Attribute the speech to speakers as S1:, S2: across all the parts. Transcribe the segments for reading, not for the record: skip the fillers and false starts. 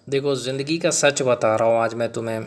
S1: देखो, ज़िंदगी का सच बता रहा हूँ आज मैं तुम्हें।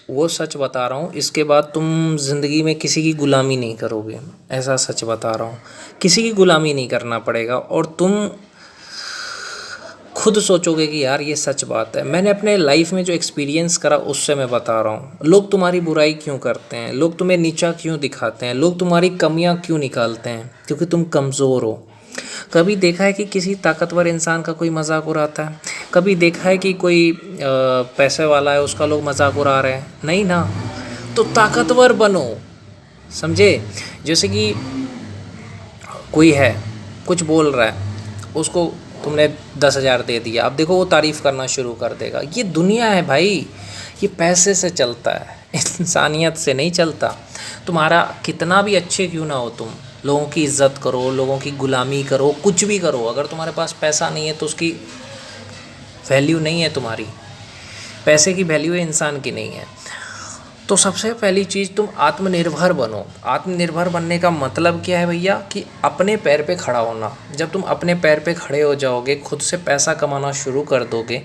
S1: वो सच बता रहा हूँ, इसके बाद तुम ज़िंदगी में किसी की गुलामी नहीं करोगे। ऐसा सच बता रहा हूँ। किसी की गुलामी नहीं करना पड़ेगा और तुम खुद सोचोगे कि यार ये सच बात है। मैंने अपने लाइफ में जो एक्सपीरियंस करा उससे मैं बता रहा हूँ। लोग तुम्हारी बुराई क्यों करते हैं, लोग तुम्हें नीचा क्यों दिखाते हैं, लोग तुम्हारी कमियां क्यों निकालते हैं? क्योंकि तुम कमज़ोर हो। कभी देखा है कि किसी ताकतवर इंसान का कोई मजाक उड़ाता है? कभी देखा है कि कोई पैसे वाला है उसका लोग मजाक उड़ा रहे हैं? नहीं ना। तो ताकतवर बनो, समझे? जैसे कि कोई है, कुछ बोल रहा है, उसको तुमने 10,000 दे दिया, अब देखो वो तारीफ़ करना शुरू कर देगा। ये दुनिया है भाई, ये पैसे से चलता है, इंसानियत से नहीं चलता। तुम्हारा कितना भी अच्छे क्यों ना हो, तुम लोगों की इज्जत करो, लोगों की गुलामी करो, कुछ भी करो, अगर तुम्हारे पास पैसा नहीं है तो उसकी वैल्यू नहीं है तुम्हारी। पैसे की वैल्यू है, इंसान की नहीं है। तो सबसे पहली चीज़, तुम आत्मनिर्भर बनो। आत्मनिर्भर बनने का मतलब क्या है भैया? कि अपने पैर पे खड़ा होना। जब तुम अपने पैर पे खड़े हो जाओगे, खुद से पैसा कमाना शुरू कर दोगे,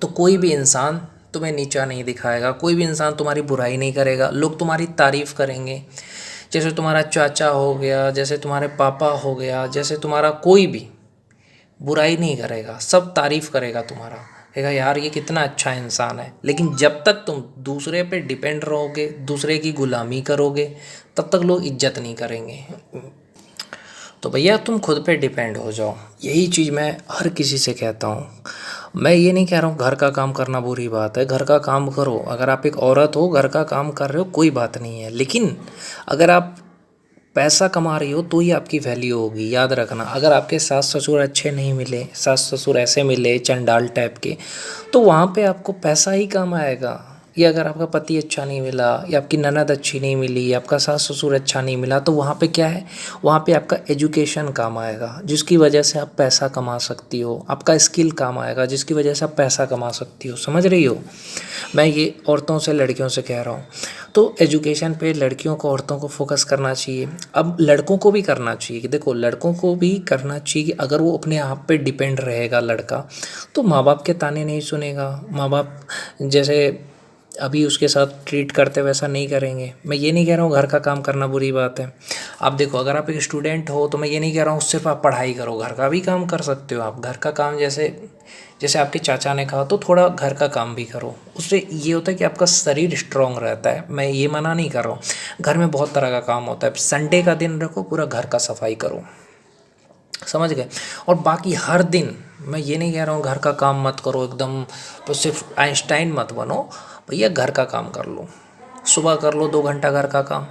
S1: तो कोई भी इंसान तुम्हें नीचा नहीं दिखाएगा, कोई भी इंसान तुम्हारी बुराई नहीं करेगा, लोग तुम्हारी तारीफ़ करेंगे। जैसे तुम्हारा चाचा हो गया, जैसे तुम्हारे पापा हो गया, जैसे तुम्हारा कोई भी बुराई नहीं करेगा, सब तारीफ़ करेगा तुम्हारा, कहेगा यार ये कितना अच्छा इंसान है। लेकिन जब तक तुम दूसरे पे डिपेंड रहोगे, दूसरे की गुलामी करोगे, तब तक लोग इज्जत नहीं करेंगे। तो भैया तुम खुद पे डिपेंड हो जाओ, यही चीज़ मैं हर किसी से कहता हूँ। मैं ये नहीं कह रहा हूँ घर का काम करना बुरी बात है, घर का काम करो। अगर आप एक औरत हो, घर का काम कर रहे हो, कोई बात नहीं है। लेकिन अगर आप पैसा कमा रही हो तो ही आपकी वैल्यू होगी, याद रखना। अगर आपके सास ससुर अच्छे नहीं मिले, सास ससुर ऐसे मिले चंडाल टाइप के, तो वहाँ पे आपको पैसा ही काम आएगा। या अगर आपका पति अच्छा नहीं मिला, या आपकी ननद अच्छी नहीं मिली, या आपका सास ससुर अच्छा नहीं मिला, तो वहाँ पे क्या है? वहाँ पे आपका एजुकेशन काम आएगा, जिसकी वजह से आप पैसा कमा सकती हो। आपका स्किल काम आएगा, जिसकी वजह से आप पैसा कमा सकती हो। समझ रही हो? मैं ये औरतों से, लड़कियों से कह रहा हूँ। तो एजुकेशन पे लड़कियों को, औरतों को फोकस करना चाहिए। अब लड़कों को भी करना चाहिए कि देखो, लड़कों को भी करना चाहिए कि अगर वो अपने आप पे डिपेंड रहेगा लड़का, तो माँ बाप के ताने नहीं सुनेगा। माँ बाप जैसे अभी उसके साथ ट्रीट करते वैसा नहीं करेंगे। मैं ये नहीं कह रहा हूँ घर का काम करना बुरी बात है। आप देखो, अगर आप एक स्टूडेंट हो तो मैं ये नहीं कह रहा हूँ सिर्फ आप पढ़ाई करो, घर का भी काम कर सकते हो आप। घर का काम जैसे जैसे आपके चाचा ने कहा, तो थोड़ा घर का काम भी करो। उससे ये होता है कि आपका शरीर स्ट्रांग रहता है। मैं ये मना नहीं कर रहा हूँ, घर में बहुत तरह का काम होता है। संडे का दिन रखो, पूरा घर का सफाई करो, समझ गए? और बाकी हर दिन, मैं ये नहीं कह रहा हूँ घर का काम मत करो एकदम, तो सिर्फ आइंस्टाइन मत बनो। भैया घर का काम कर लो, सुबह कर लो 2 घंटा घर का काम,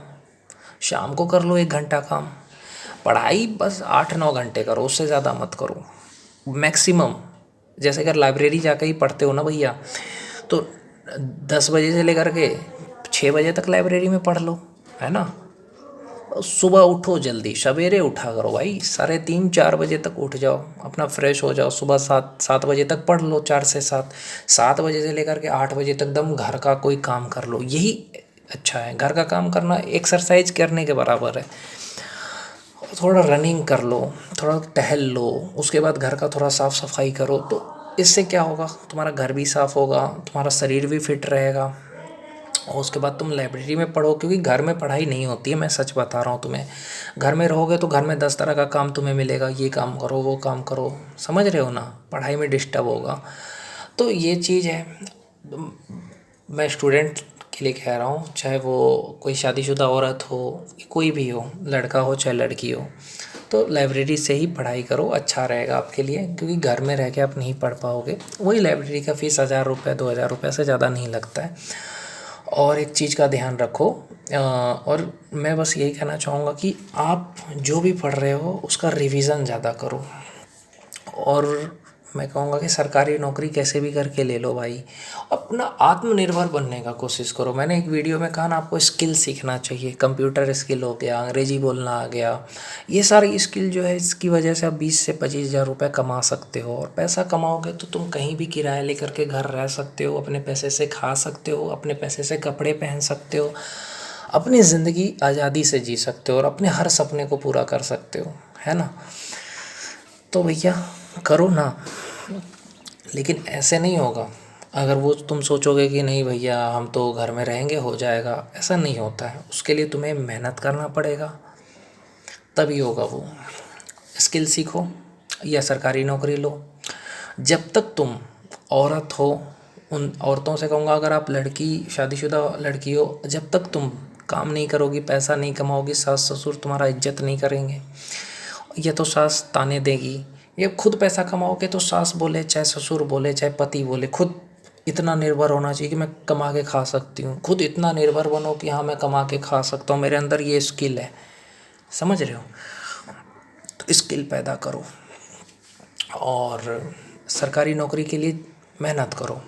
S1: शाम को कर लो 1 घंटा काम। पढ़ाई बस 8-9 घंटे करो, उससे ज़्यादा मत करो मैक्सिमम। जैसे अगर लाइब्रेरी जाकर ही पढ़ते हो ना भैया, तो 10 बजे से लेकर के 6 बजे तक लाइब्रेरी में पढ़ लो, है ना? सुबह उठो जल्दी, सवेरे उठा करो भाई, 3:30-4 बजे तक उठ जाओ, अपना फ्रेश हो जाओ, सुबह 7-7 बजे तक पढ़ लो, 4 से 7। 7 बजे से लेकर के 8 बजे तक दम घर का कोई काम कर लो, यही अच्छा है। घर का काम करना एक्सरसाइज करने के बराबर है। थोड़ा रनिंग कर लो, थोड़ा टहल लो, उसके बाद घर का थोड़ा साफ़ सफाई करो, तो इससे क्या होगा? तुम्हारा घर भी साफ़ होगा, तुम्हारा शरीर भी फिट रहेगा। और उसके बाद तुम लाइब्रेरी में पढ़ो, क्योंकि घर में पढ़ाई नहीं होती है, मैं सच बता रहा हूँ तुम्हें। घर में रहोगे तो घर में 10 तरह का काम तुम्हें मिलेगा, ये काम करो, वो काम करो, समझ रहे हो ना? पढ़ाई में डिस्टर्ब होगा। तो ये चीज़ है। मैं स्टूडेंट के लिए कह रहा हूँ, चाहे वो कोई शादीशुदा औरत हो, कोई भी हो, लड़का हो चाहे लड़की हो, तो लाइब्रेरी से ही पढ़ाई करो, अच्छा रहेगा आपके लिए। क्योंकि घर में रह के आप नहीं पढ़ पाओगे। वही लाइब्रेरी का फ़ीस 1,000 रुपये 2,000 रुपये से ज़्यादा नहीं लगता है। और एक चीज़ का ध्यान रखो, और मैं बस यही कहना चाहूँगा कि आप जो भी पढ़ रहे हो उसका रिवीजन ज़्यादा करो। और मैं कहूँगा कि सरकारी नौकरी कैसे भी करके ले लो भाई, अपना आत्मनिर्भर बनने का कोशिश करो। मैंने एक वीडियो में कहा ना, आपको स्किल सीखना चाहिए। कंप्यूटर स्किल हो गया, अंग्रेजी बोलना आ गया, ये सारी स्किल जो है, इसकी वजह से आप 20 से 25 हज़ार रुपये कमा सकते हो। और पैसा कमाओगे तो तुम कहीं भी किराया लेकर के घर रह सकते हो, अपने पैसे से खा सकते हो, अपने पैसे से कपड़े पहन सकते हो, अपनी ज़िंदगी आज़ादी से जी सकते हो, और अपने हर सपने को पूरा कर सकते हो, है ना? तो भैया करो ना, लेकिन ऐसे नहीं होगा। अगर वो तुम सोचोगे कि नहीं भैया हम तो घर में रहेंगे हो जाएगा, ऐसा नहीं होता है। उसके लिए तुम्हें मेहनत करना पड़ेगा, तभी होगा वो। स्किल सीखो या सरकारी नौकरी लो। जब तक तुम औरत हो, उन औरतों से कहूँगा, अगर आप लड़की, शादीशुदा लड़की हो, जब तक तुम काम नहीं करोगी, पैसा नहीं कमाओगी, सास ससुर तुम्हारा इज्जत नहीं करेंगे। ये तो सास ताने देगी। ये खुद पैसा कमाओगे तो सास बोले चाहे ससुर बोले चाहे पति बोले, खुद इतना निर्भर होना चाहिए कि मैं कमा के खा सकती हूँ। खुद इतना निर्भर बनो कि हाँ मैं कमा के खा सकता हूँ, मेरे अंदर ये स्किल है। समझ रहे हो? तो स्किल पैदा करो और सरकारी नौकरी के लिए मेहनत करो।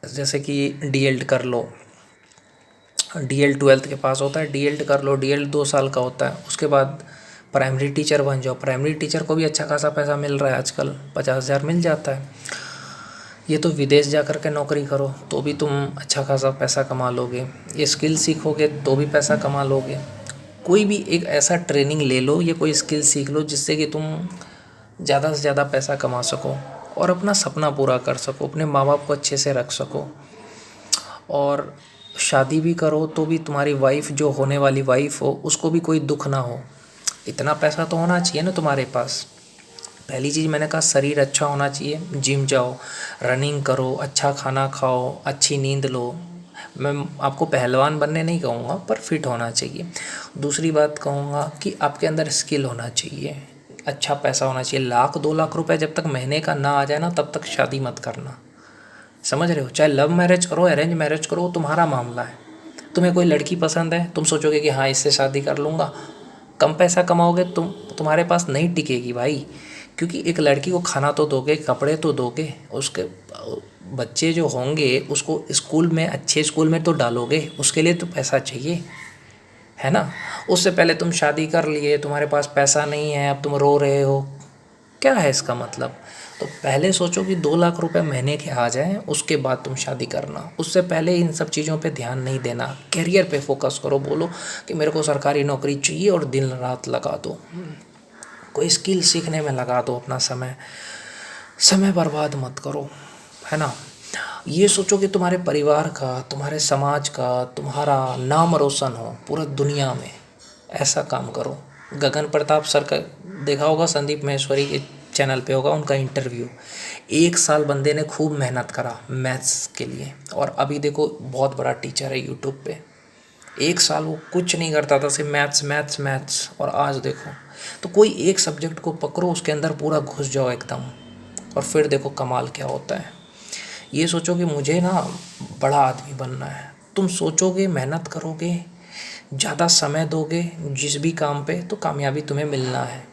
S1: जैसे कि डीएलएड कर लो, डीएलएड 12th के पास होता है, डीएलएड कर लो। डीएलएड 2 साल का होता है। उसके बाद प्राइमरी टीचर बन जाओ। प्राइमरी टीचर को भी अच्छा खासा पैसा मिल रहा है आजकल, 50,000 मिल जाता है। ये तो विदेश जा कर के नौकरी करो तो भी तुम अच्छा खासा पैसा कमा लोगे। ये स्किल सीखोगे तो भी पैसा कमा लोगे। कोई भी एक ऐसा ट्रेनिंग ले लो या कोई स्किल सीख लो जिससे कि तुम ज़्यादा से ज़्यादा पैसा कमा सको और अपना सपना पूरा कर सको, अपने माँ बाप को अच्छे से रख सको। और शादी भी करो तो भी तुम्हारी वाइफ, जो होने वाली वाइफ हो, उसको भी कोई दुख ना हो। इतना पैसा तो होना चाहिए ना तुम्हारे पास। पहली चीज़ मैंने कहा, शरीर अच्छा होना चाहिए। जिम जाओ, रनिंग करो, अच्छा खाना खाओ, अच्छी नींद लो। मैं आपको पहलवान बनने नहीं कहूँगा, पर फिट होना चाहिए। दूसरी बात कहूँगा कि आपके अंदर स्किल होना चाहिए, अच्छा पैसा होना चाहिए। 1,00,000 2 लाख रुपए जब तक महीने का ना आ जाए ना, तब तक शादी मत करना। समझ रहे हो? चाहे लव मैरिज करो, अरेंज मैरिज करो, वो तुम्हारा मामला है। तुम्हें कोई लड़की पसंद है, तुम सोचोगे कि हाँ इससे शादी कर लूँगा, कम पैसा कमाओगे, तुम्हारे पास नहीं टिकेगी भाई। क्योंकि एक लड़की को खाना तो दोगे, कपड़े तो दोगे, उसके बच्चे जो होंगे उसको स्कूल में, अच्छे स्कूल में तो डालोगे, उसके लिए तो पैसा चाहिए, है ना? उससे पहले तुम शादी कर लिए, तुम्हारे पास पैसा नहीं है, अब तुम रो रहे हो, क्या है इसका मतलब? तो पहले सोचो कि 2 लाख रुपए महीने के आ जाएं, उसके बाद तुम शादी करना। उससे पहले इन सब चीज़ों पे ध्यान नहीं देना। करियर पे फोकस करो, बोलो कि मेरे को सरकारी नौकरी चाहिए और दिन रात लगा दो, कोई स्किल सीखने में लगा दो अपना समय। समय बर्बाद मत करो, है ना? ये सोचो कि तुम्हारे परिवार का, तुम्हारे समाज का, तुम्हारा नाम रोशन हो पूरा दुनिया में, ऐसा काम करो। गगन प्रताप सर का देखा होगा, संदीप माहेश्वरी के चैनल पे होगा उनका इंटरव्यू। 1 साल बंदे ने खूब मेहनत करा मैथ्स के लिए, और अभी देखो बहुत बड़ा टीचर है यूट्यूब पे। 1 साल वो कुछ नहीं करता था, सिर्फ मैथ्स मैथ्स मैथ्स, और आज देखो। तो कोई एक सब्जेक्ट को पकड़ो, उसके अंदर पूरा घुस जाओ एकदम, और फिर देखो कमाल क्या होता है। ये सोचो कि मुझे ना बड़ा आदमी बनना है। तुम सोचोगे, मेहनत करोगे, ज़्यादा समय दोगे जिस भी काम पे, तो कामयाबी तुम्हें मिलना है।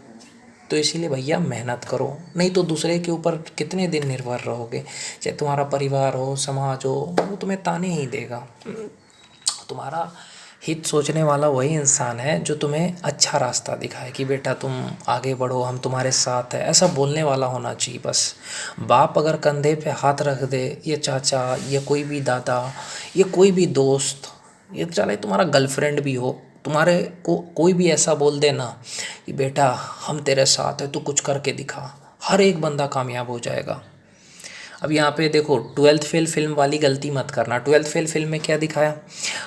S1: तो इसीलिए भैया मेहनत करो, नहीं तो दूसरे के ऊपर कितने दिन निर्भर रहोगे। चाहे तुम्हारा परिवार हो, समाज हो, वो तुम्हें ताने ही देगा। तुम्हारा हित सोचने वाला वही इंसान है जो तुम्हें अच्छा रास्ता दिखाए कि बेटा तुम आगे बढ़ो, हम तुम्हारे साथ हैं, ऐसा बोलने वाला होना चाहिए बस। बाप अगर कंधे पे हाथ रख दे, ये चाचा, ये कोई भी दादा, ये कोई भी दोस्त, ये चाहे तुम्हारा गर्लफ्रेंड भी हो, तुम्हारे को कोई भी ऐसा बोल दे ना कि बेटा हम तेरे साथ हैं, तू कुछ करके दिखा, हर एक बंदा कामयाब हो जाएगा। अब यहाँ पे देखो, 12th फेल फिल्म वाली गलती मत करना। 12th फेल फिल्म में क्या दिखाया?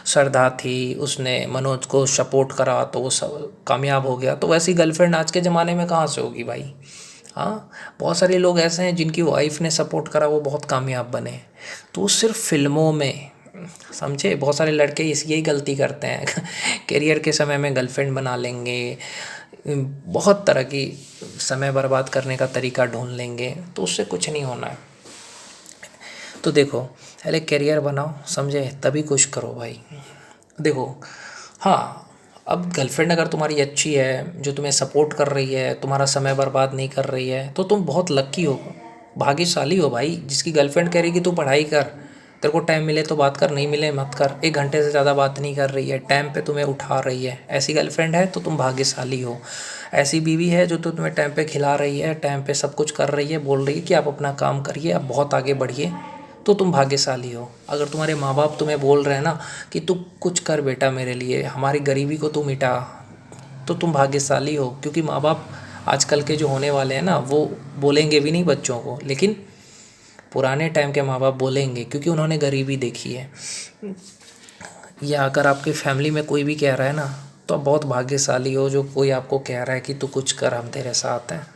S1: श्रद्धा थी, उसने मनोज को सपोर्ट करा तो वो सब कामयाब हो गया। तो वैसी गर्लफ्रेंड आज के ज़माने में कहाँ से होगी भाई? हाँ, बहुत सारे लोग ऐसे हैं जिनकी वाइफ ने सपोर्ट करा, वो बहुत कामयाब बने। तो वो सिर्फ फिल्मों में, समझे? बहुत सारे लड़के यही गलती करते हैं करियर के समय में गर्लफ्रेंड बना लेंगे, बहुत तरह की समय बर्बाद करने का तरीका ढूंढ लेंगे, तो उससे कुछ नहीं होना है। तो देखो, पहले करियर बनाओ, समझे? तभी कुछ करो भाई। देखो, हाँ, अब गर्लफ्रेंड अगर तुम्हारी अच्छी है, जो तुम्हें सपोर्ट कर रही है, तुम्हारा समय बर्बाद नहीं कर रही है, तो तुम बहुत लक्की हो, भाग्यशाली हो भाई। जिसकी गर्लफ्रेंड कह रही कि तू पढ़ाई कर, तेरे को टाइम मिले तो बात कर, नहीं मिले मत कर, 1 घंटे से ज़्यादा बात नहीं कर रही है, टाइम पे तुम्हें उठा रही है, ऐसी गर्लफ्रेंड है तो तुम भाग्यशाली हो। ऐसी बीवी है जो तो तुम्हें टाइम पे खिला रही है, टाइम पे सब कुछ कर रही है, बोल रही है कि आप अपना काम करिए, आप बहुत आगे बढ़िए, तो तुम भाग्यशाली हो। अगर तुम्हारे माँ बाप तुम्हें बोल रहे हैं ना कि तू कुछ कर बेटा मेरे लिए, हमारी गरीबी को तू मिटा, तो तुम भाग्यशाली हो, क्योंकि माँ बाप आजकल के जो होने वाले हैं ना, वो बोलेंगे भी नहीं बच्चों को, लेकिन पुराने टाइम के माँ बाप बोलेंगे, क्योंकि उन्होंने गरीबी देखी है। या अगर आपकी फैमिली में कोई भी कह रहा है ना, तो आप बहुत भाग्यशाली हो जो कोई आपको कह रहा है कि तू कुछ कर, हम तेरे साथ हैं।